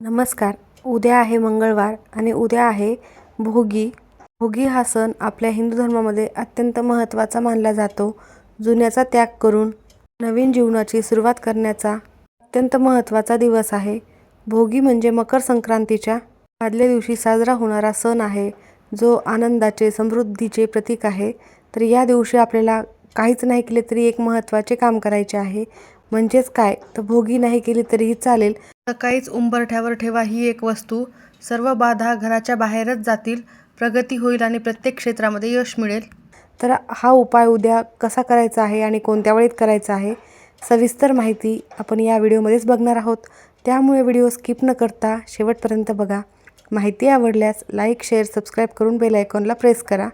नमस्कार. उद्या आहे मंगळवार आणि उद्या आहे भोगी. भोगी हा सण आपल्या हिंदू धर्मामध्ये अत्यंत महत्त्वाचा मानला जातो. जुन्याचा त्याग करून नवीन जीवनाची सुरुवात करण्याचा अत्यंत महत्त्वाचा दिवस आहे. भोगी म्हणजे मकर संक्रांतीच्या आदल्या दिवशी साजरा होणारा सण आहे, जो आनंदाचे, समृद्धीचे प्रतीक आहे. तर या दिवशी आपल्याला काहीच नाही केले तरी एक महत्त्वाचे काम करायचे आहे. म्हणजेच काय, तर भोगी नाही केली तरीही चालेल. सकाळीच उंबरठ्यावर ठेवा ही एक वस्तू. सर्व बाधा घराच्या बाहेरच जातील, प्रगती होईल आणि प्रत्येक क्षेत्रामध्ये यश मिळेल. तर हा उपाय उद्या कसा करायचा आहे आणि कोणत्या वेळेत करायचा आहे, सविस्तर माहिती आपण या व्हिडिओमध्येच बघणार आहोत. त्यामुळे व्हिडिओ स्किप न करता शेवटपर्यंत बघा. माहिती आवडल्यास लाईक, शेअर, सबस्क्राईब करून बेल आयकॉनला प्रेस करा.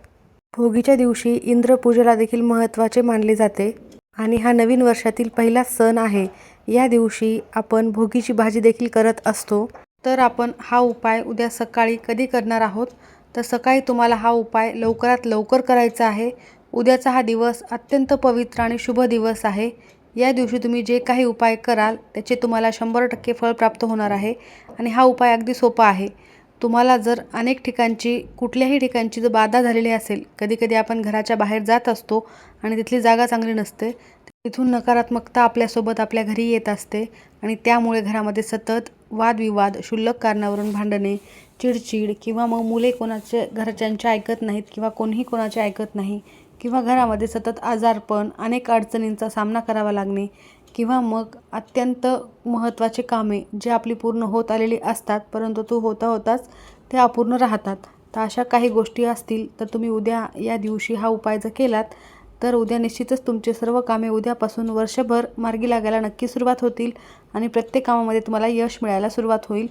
भोगीच्या दिवशी इंद्रपूजेला देखील महत्त्वाचे मानले जाते आणि हा नवीन वर्षातील पहिला सण आहे. या दिवशी आपण भोगीची भाजी देखील करत असतो. तर आपण हा उपाय उद्या सकाळी कधी करणार आहोत, तर सकाळी तुम्हाला हा उपाय लवकरात लवकर करायचा आहे. उद्याचा हा दिवस अत्यंत पवित्र आणि शुभ दिवस आहे. या दिवशी तुम्ही जे काही उपाय कराल त्याचे तुम्हाला 100% फळ प्राप्त होणार आहे आणि हा उपाय अगदी सोपा आहे. तुम्हाला जर अनेक ठिकाणची, कुठल्याही ठिकाणची जर बाधा झालेली असेल, कधीकधी आपण घराच्या बाहेर जात असतो आणि तिथली जागा चांगली नसते, तिथून नकारात्मकता आपल्यासोबत आपल्या घरी येत असते आणि त्यामुळे घरामध्ये सतत वादविवाद, क्षुल्लक कारणावरून भांडणे, चिडचिड किंवा मग मुले कोणाचे घरच्यांचे ऐकत नाहीत किंवा कोणीही कोणाचे ऐकत नाही किंवा घरामध्ये सतत आजारपण, अनेक अडचणींचा सामना करावा लागणे किंवा मग अत्यंत महत्त्वाचे कामे जे आपली पूर्ण होत आलेली असतात, परंतु होताच ते अपूर्ण राहतात. तर अशा काही गोष्टी असतील तर तुम्ही उद्या या दिवशी हा उपाय जर केलात तर उद्या निश्चितच तुमचे सर्व कामे उद्यापासून वर्षभर मार्गी लागायला नक्की सुरुवात होतील आणि प्रत्येक कामामध्ये तुम्हाला यश मिळायला सुरुवात होईल.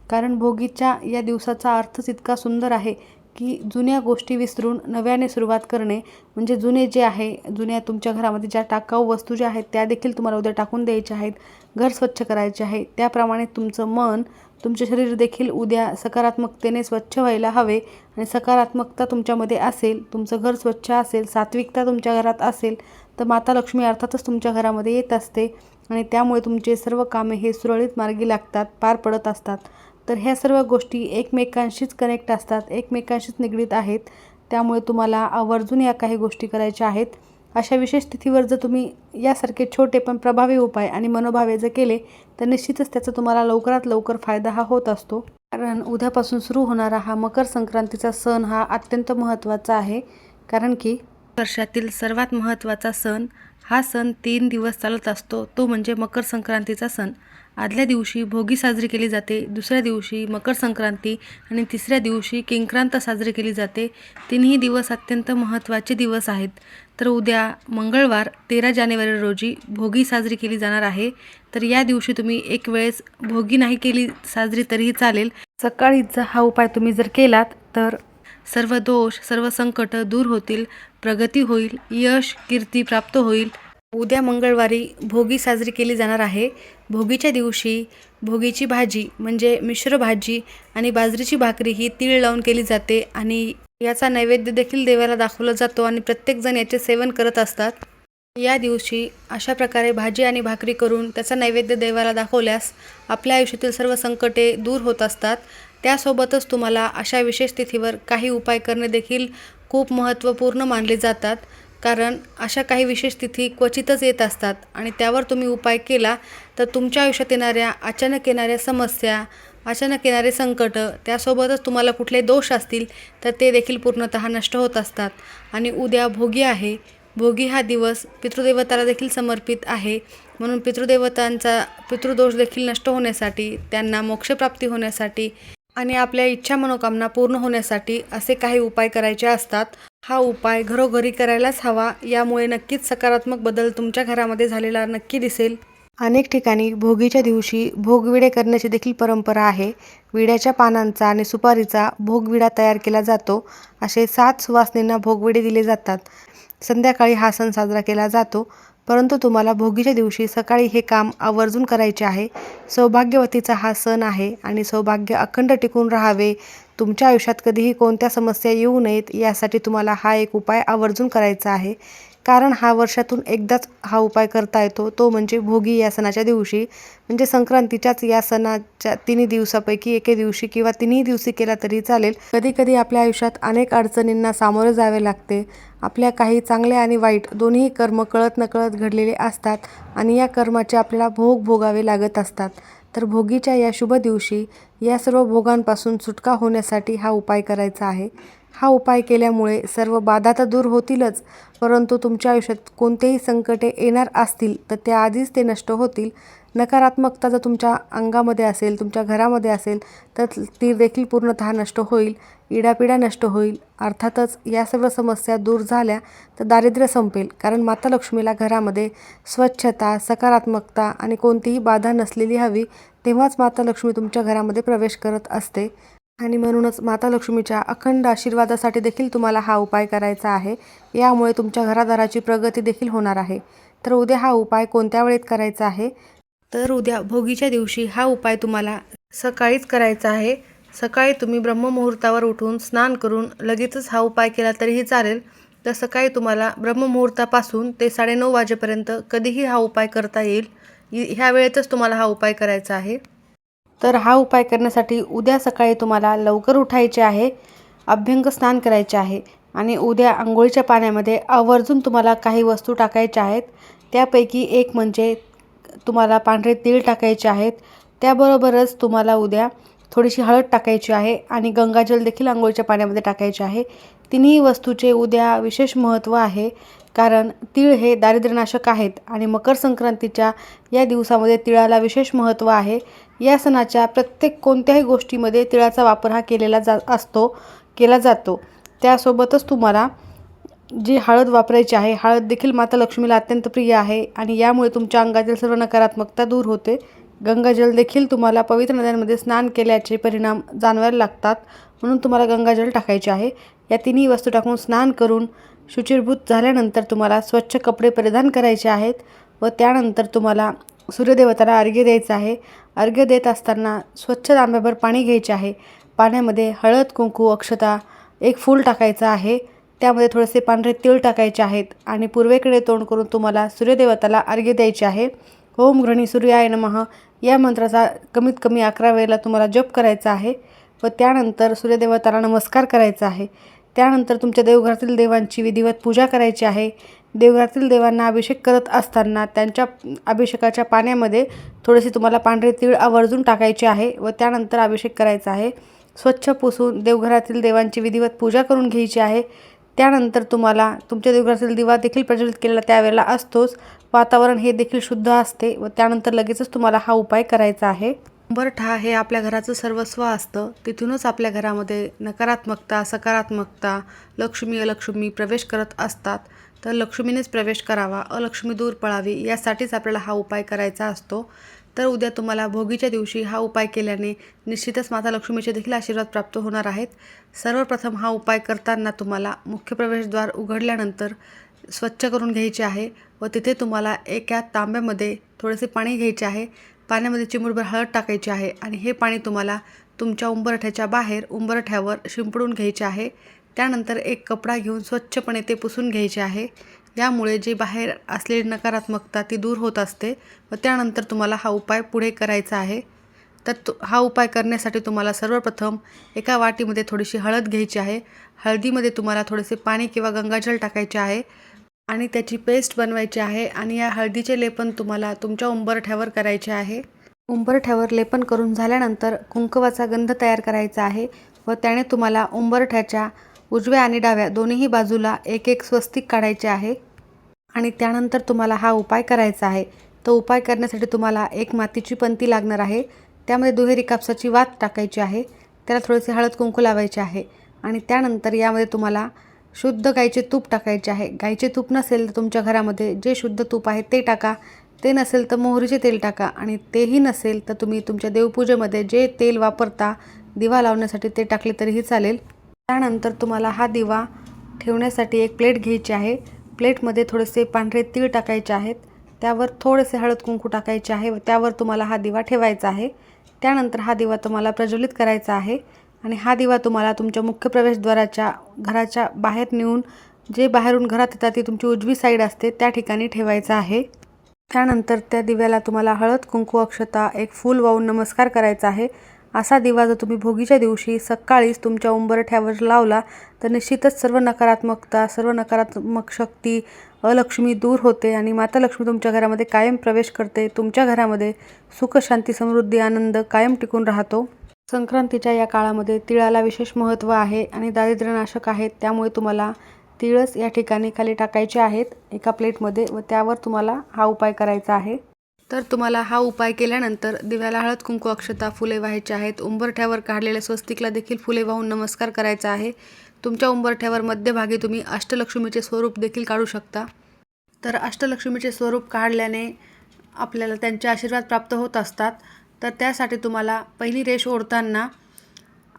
कारण भोगीच्या या दिवसाचा अर्थच इतका सुंदर आहे की जुन्या गोष्टी विसरून नव्याने सुरुवात करणे. म्हणजे जुने जे आहे, जुन्या तुमच्या घरामध्ये ज्या टाकाऊ वस्तू ज्या आहेत त्या देखील तुम्हाला उद्या टाकून द्यायच्या आहेत. घर स्वच्छ करायचे आहे. त्याप्रमाणे तुमचं मन, तुमचे शरीर देखील उद्या सकारात्मकतेने स्वच्छ व्हायला हवे आणि सकारात्मकता तुमच्यामध्ये असेल, तुमचं घर स्वच्छ असेल, सात्विकता तुमच्या घरात असेल, तर माता लक्ष्मी अर्थातच तुमच्या घरामध्ये येत असते आणि त्यामुळे तुमचे सर्व कामे हे सुरळीत मार्गी लागतात, पार पडत असतात. तर ह्या सर्व गोष्टी एकमेकांशीच कनेक्ट असतात, एकमेकांशीच निगडीत आहेत. त्यामुळे तुम्हाला आवर्जून या काही गोष्टी करायच्या आहेत. अशा विशेष तिथीवर जर तुम्ही यासारखे छोटे पण प्रभावी उपाय आणि मनोभावे जर केले तर निश्चितच त्याचा तुम्हाला लवकरात लवकर फायदा हा होत असतो. कारण उद्यापासून सुरू होणारा हा मकर संक्रांतीचा सण हा अत्यंत महत्त्वाचा आहे. कारण की वर्षातील सर्वात महत्त्वाचा सण, हा सण 3 दिवस चालत असतो, तो म्हणजे मकर संक्रांतीचा सण. आदल्या दिवशी भोगी साजरी केली जाते, दुसऱ्या दिवशी मकर संक्रांती आणि तिसऱ्या दिवशी किंक्रांत साजरी केली जाते. तिन्ही दिवस अत्यंत महत्त्वाचे दिवस आहेत. तर उद्या मंगळवार 13 जानेवारी रोजी भोगी साजरी केली जाणार आहे. तर या दिवशी तुम्ही एक वेळेस भोगी नाही केली साजरी तरीही चालेल. सकाळीच हा उपाय तुम्ही जर केलात तर सर्व दोष, सर्व संकट दूर होतील, प्रगती होईल, यश, कीर्ती प्राप्त होईल. उद्या मंगळवारी भोगी साजरी केली जाणार आहे. भोगीच्या दिवशी भोगीची भाजी म्हणजे मिश्र भाजी आणि बाजरीची भाकरी ही तीळ लावून केली जाते आणि याचा नैवेद्य देखील देवाला दाखवला जातो आणि प्रत्येकजण याचे सेवन करत असतात. या दिवशी अशा प्रकारे भाजी आणि भाकरी करून त्याचा नैवेद्य देवाला दाखवल्यास आपल्या आयुष्यातील सर्व संकटे दूर होत असतात. त्यासोबतच तुम्हाला अशा विशेष तिथीवर काही उपाय करणे देखील खूप महत्त्वपूर्ण मानले जातात. कारण अशा काही विशेष तिथी क्वचितच येत असतात आणि त्यावर तुम्ही उपाय केला तर तुमच्या आयुष्यात येणाऱ्या अचानक येणाऱ्या समस्या, अचानक येणारे संकट, त्यासोबतच तुम्हाला कुठले दोष असतील तर ते देखील पूर्णतः नष्ट होत असतात. आणि उद्या भोगी आहे. भोगी हा दिवस पितृदेवताला देखील समर्पित आहे. म्हणून पितृदेवतांचा पितृदोष देखील नष्ट होण्यासाठी, त्यांना मोक्षप्राप्ती होण्यासाठी आणि आपल्या इच्छा मनोकामना पूर्ण होण्यासाठी असे काही उपाय करायचे असतात. हा उपाय घरोघरी करायलाच हवा. यामुळे नक्कीच सकारात्मक बदल तुमच्या घरामध्ये झालेला नक्की दिसेल. अनेक ठिकाणी भोगीच्या दिवशी भोगविडे करण्याची देखील परंपरा आहे. विड्याच्या पानांचा आणि सुपारीचा भोगविडा तयार केला जातो. असे 7 सुवासिनींना भोगविडे दिले जातात. संध्याकाळी हा सण साजरा केला जातो. परंतु तुम्हाला भोगीच्या दिवशी सकाळी हे काम आवर्जून करायचे आहे. सौभाग्यवतीचा हा सण आहे आणि सौभाग्य अखंड टिकून राहावे, तुमच्या आयुष्यात कधीही कोणत्या समस्या येऊ नयेत, यासाठी तुम्हाला हा एक उपाय आवर्जून करायचा आहे. कारण हा वर्षातून एकदाच हा उपाय करता येतो, तो म्हणजे भोगी या सणाच्या दिवशी. म्हणजे संक्रांतीच्याच या सणाच्या 3 दिवसापैकी एके दिवशी किंवा 3 दिवशी केला तरी चालेल. कधीकधी आपल्या आयुष्यात अनेक अडचणींना सामोरे जावे लागते. आपल्या काही चांगले आणि वाईट दोन्ही कर्म कळत नकळत घडलेले असतात आणि या कर्माचे आपल्याला भोग भोगावे लागत असतात. तर भोगीच्या या शुभ दिवशी या सर्व भोगांपासून सुटका होण्यासाठी हा उपाय करायचा आहे. हा उपाय केल्यामुळे सर्व बाधा तर दूर होतीलच, परंतु तुमच्या आयुष्यात कोणतेही संकटे येणार असतील तर त्याआधीच ते नष्ट होतील. नकारात्मकता जर तुमच्या अंगामध्ये असेल, तुमच्या घरामध्ये असेल तर ती देखील पूर्णतः नष्ट होईल. इडापिडा नष्ट होईल. अर्थातच या सर्व समस्या दूर झाल्या तर दारिद्र्य संपेल. कारण माता लक्ष्मीला घरामध्ये स्वच्छता, सकारात्मकता आणि कोणतीही बाधा नसलेली हवी, तेव्हाच माता लक्ष्मी तुमच्या घरामध्ये प्रवेश करत असते. आणि म्हणूनच माता लक्ष्मीच्या अखंड आशीर्वादासाठी देखील तुम्हाला हा उपाय करायचा आहे. यामुळे तुमच्या घरादाराची प्रगती देखील होणार आहे. तर उद्या हा उपाय कोणत्या वेळेत करायचा आहे? तर उद्या भोगीच्या दिवशी हा उपाय तुम्हाला सकाळीच करायचा आहे. सकाळी तुम्ही ब्रह्ममुहूर्तावर उठून स्नान करून लगेचच हा उपाय केला तरीही चालेल. तर सकाळी तुम्हाला ब्रह्ममुहूर्तापासून ते 9:30 वाजेपर्यंत कधीही हा उपाय करता येईल. ह्या वेळेतच तुम्हाला हा उपाय करायचा आहे. तर हा उपाय करण्यासाठी उद्या सकाळी तुम्हाला लवकर उठायचे आहे, अभ्यंग स्नान करायचे आहे आणि उद्या अंघोळीच्या पाण्यामध्ये आवर्जून तुम्हाला काही वस्तू टाकायच्या आहेत. त्यापैकी एक म्हणजे तुम्हाला पांढरे तीळ टाकायचे आहेत. त्याबरोबरच तुम्हाला उद्या थोडीशी हळद टाकायची आहे आणि गंगाजल देखील अंघोळीच्या पाण्यामध्ये टाकायचे आहे. तिन्ही वस्तूचे उद्या विशेष महत्त्व आहे, कारण तीळ हे दारिद्र्यनाशक आहेत आणि मकर संक्रांतीच्या या दिवसामध्ये तिळाला विशेष महत्त्व आहे. या सणाच्या प्रत्येक कोणत्याही गोष्टीमध्ये तिळाचा वापर हा केला जातो. त्यासोबतच तुम्हाला जी हळद वापरायची आहे, हळद देखील माता लक्ष्मीला अत्यंत प्रिय आहे आणि यामुळे तुमच्या अंगातील सर्व नकारात्मकता दूर होते. गंगाजल देखील तुम्हाला पवित्र नद्यांमध्ये स्नान केल्याचे परिणाम जाणवायला लागतात, म्हणून तुम्हाला गंगाजल टाकायचे आहे. या तिन्ही वस्तू टाकून स्नान करून शुचिर्भूत झाल्यानंतर तुम्हाला स्वच्छ कपडे परिधान करायचे आहेत व त्यानंतर तुम्हाला सूर्यदेवताला अर्घ्य द्यायचं आहे. अर्घ्य देत असताना स्वच्छ तांब्याभर पाणी घ्यायचे आहे. पाण्यामध्ये हळद, कुंकू, अक्षता, एक फूल टाकायचं आहे. त्यामध्ये थोडेसे पांढरे तीळ टाकायचे आहेत आणि पूर्वेकडे तोंड करून तुम्हाला सूर्यदेवताला अर्घ्य द्यायचे आहे. ओम घृणी सूर्याय नमः या मंत्राचा कमीत कमी 11 वेळेला तुम्हाला जप करायचा आहे व त्यानंतर सूर्यदेवताला नमस्कार करायचा आहे. त्यानंतर तुमच्या देवघरातील देवांची विधिवत पूजा करायची आहे. देवघरातील देवांना अभिषेक करत असताना त्यांच्या अभिषेकाच्या पाण्यामध्ये थोडेसे तुम्हाला पांढरे तीळ आवर्जून टाकायचे आहे व त्यानंतर अभिषेक करायचा आहे. स्वच्छ पुसून देवघरातील देवांची विधिवत पूजा करून घ्यायची आहे. त्यानंतर तुम्हाला तुमच्या देवघरातील दिवा देखील प्रज्वलित केलेला त्यावेळेला असतोच. वातावरण हे देखील शुद्ध असते व त्यानंतर लगेचच तुम्हाला हा उपाय करायचा आहे. उंबरठा हे आपल्या घराचं सर्वस्व असतं. तिथूनच आपल्या घरामध्ये नकारात्मकता, सकारात्मकता, लक्ष्मी, अलक्ष्मी प्रवेश करत असतात. तर लक्ष्मीनेच प्रवेश करावा, अलक्ष्मी दूर पळावी यासाठीच आपल्याला हा उपाय करायचा असतो. तर उद्या तुम्हाला भोगीच्या दिवशी हा उपाय केल्याने निश्चितच माता लक्ष्मीचे देखील आशीर्वाद प्राप्त होणार आहेत. सर्वप्रथम हा उपाय करताना तुम्हाला मुख्य प्रवेशद्वार उघडल्यानंतर स्वच्छ करून घ्यायचे आहे व तिथे तुम्हाला एका तांब्यामध्ये थोडेसे पाणी घ्यायचे आहे. पाण्यामध्ये चिमूटभर हळद टाकायची आहे आणि हे पाणी तुम्हाला तुमच्या उंबरठ्याच्या बाहेर उंबरठ्यावर शिंपडून घ्यायचे आहे. त्यानंतर एक कपडा घेऊन स्वच्छपणे ते पुसून घ्यायचे आहे. यामुळे जी बाहेर असलेली नकारात्मकता ती दूर होत असते व त्यानंतर तुम्हाला हा उपाय पुढे करायचा आहे. तर हा उपाय करण्यासाठी तुम्हाला सर्वप्रथम एका वाटीमध्ये थोडीशी हळद घ्यायची आहे. हळदीमध्ये तुम्हाला थोडेसे पाणी किंवा गंगाजल टाकायचे आहे आणि त्याची पेस्ट बनवायची आहे आणि या हळदीचे लेपन तुम्हाला तुमच्या उंबरठ्यावर करायचे आहे. उंबरठ्यावर लेपन करून झाल्यानंतर कुंकवाचा गंध तयार करायचा आहे व त्याने तुम्हाला उंबरठ्याच्या उजव्या आणि डाव्या दोन्ही बाजूला एक एक स्वस्तिक काढायचे आहे आणि त्यानंतर तुम्हाला हा उपाय करायचा आहे. तो उपाय करण्यासाठी तुम्हाला एक मातीची पंती लागणार आहे. त्यामध्ये दुहेरी कापसाची वात टाकायची आहे. त्याला थोडेसे हळद कुंकू लावायचे आहे आणि त्यानंतर यामध्ये तुम्हाला शुद्ध गाईचे तूप टाकायचे आहे. गाईचे तूप नसेल तर तुमच्या घरामध्ये जे शुद्ध तूप आहे ते टाका. ते नसेल तर मोहरीचे तेल टाका आणि तेही नसेल तर तुम्ही तुमच्या देवपूजेमध्ये जे तेल वापरता दिवा लावण्यासाठी ते टाकले तरीही चालेल. त्यानंतर तुम्हाला हा दिवा ठेवण्यासाठी एक प्लेट घ्यायची आहे. प्लेटमध्ये थोडेसे पांढरे तीळ टाकायचे आहेत. त्यावर थोडेसे हळद कुंकू टाकायचे आहे व त्यावर तुम्हाला हा दिवा ठेवायचा आहे. त्यानंतर हा दिवा तुम्हाला प्रज्वलित करायचा आहे आणि हा दिवा तुम्हाला तुमच्या मुख्य प्रवेशद्वाराच्या घराच्या बाहेर नेऊन जे बाहेरून घरात येतात ती तुमची उजवी साईड असते त्या ठिकाणी ठेवायचं आहे. त्यानंतर त्या दिव्याला तुम्हाला हळद, कुंकू, अक्षता, एक फूल वाहून नमस्कार करायचा आहे. असा दिवा जर तुम्ही भोगीच्या दिवशी सकाळीच तुमच्या उंबरठ्यावर लावला तर निश्चितच सर्व नकारात्मकता, सर्व नकारात्मक शक्ती, अलक्ष्मी दूर होते आणि माता लक्ष्मी तुमच्या घरामध्ये कायम प्रवेश करते. तुमच्या घरामध्ये सुख, शांती, समृद्धी, आनंद कायम टिकून राहतो. संक्रांतीच्या या काळामध्ये तिळाला विशेष महत्त्व आहे आणि दारिद्र्यनाशक आहे. त्यामुळे तुम्हाला तिळच या ठिकाणी खाली टाकायचे आहेत एका प्लेटमध्ये व त्यावर तुम्हाला हा उपाय करायचा आहे. तर तुम्हाला हा उपाय केल्यानंतर दिव्याला हळद, कुंकू, अक्षता, फुले वाहायचे आहेत. उंबरठ्यावर काढलेल्या स्वस्तिकला देखील फुले वाहून नमस्कार करायचा आहे. तुमच्या उंबरठ्यावर मध्यभागी तुम्ही अष्टलक्ष्मीचे स्वरूप देखील काढू शकता. तर अष्टलक्ष्मीचे स्वरूप काढल्याने आपल्याला त्यांचे आशीर्वाद प्राप्त होत असतात. तर त्यासाठी तुम्हाला पहिली रेष ओढताना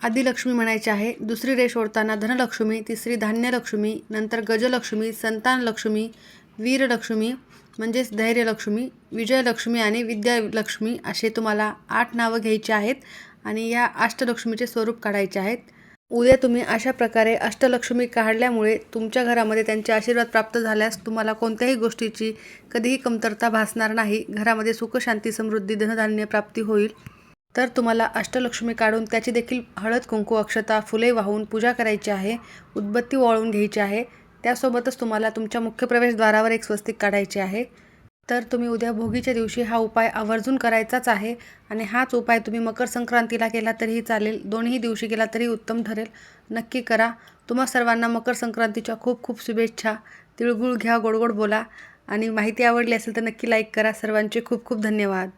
आदिलक्ष्मी म्हणायची आहे, दुसरी रेष ओढताना धनलक्ष्मी, तिसरी धान्यलक्ष्मी, नंतर गजलक्ष्मी, संतानलक्ष्मी, वीरलक्ष्मी म्हणजेच धैर्यलक्ष्मी, विजयलक्ष्मी आणि विद्यालक्ष्मी असे तुम्हाला 8 नावं घ्यायची आहेत आणि या अष्टलक्ष्मीचे स्वरूप काढायचे आहेत. उद्या तुम्ही अशा प्रकारे अष्टलक्ष्मी काढल्यामुळे तुमच्या घरामध्ये त्यांचे आशीर्वाद प्राप्त झाल्यास तुम्हाला कोणत्याही गोष्टीची कधीही कमतरता भासणार नाही. घरामध्ये सुख, शांती, समृद्धी, धनधान्य प्राप्ती होईल. तर तुम्हाला अष्टलक्ष्मी काढून त्याची देखील हळद, कुंकू, अक्षता, फुले वाहून पूजा करायची आहे. उदबत्ती ओवाळून घ्यायची आहे. त्यासोबतच तुम्हाला तुमच्या मुख्य प्रवेशद्वारावर एक स्वस्तिक काढायचे आहे. तर तुम्ही उद्या भोगीच्या दिवशी हा उपाय आवर्जून करायचाच आहे आणि हाच उपाय तुम्ही मकर संक्रांतीला केला तरीही चालेल, दोन्ही दिवशी केला तरी उत्तम ठरेल. नक्की करा. तुम्हा सर्वांना मकर संक्रांतीच्या खूप खूप शुभेच्छा. तिळगुळ घ्या, गोड गोड बोला आणि माहिती आवडली असेल तर नक्की लाईक करा. सर्वांचे खूप खूप धन्यवाद.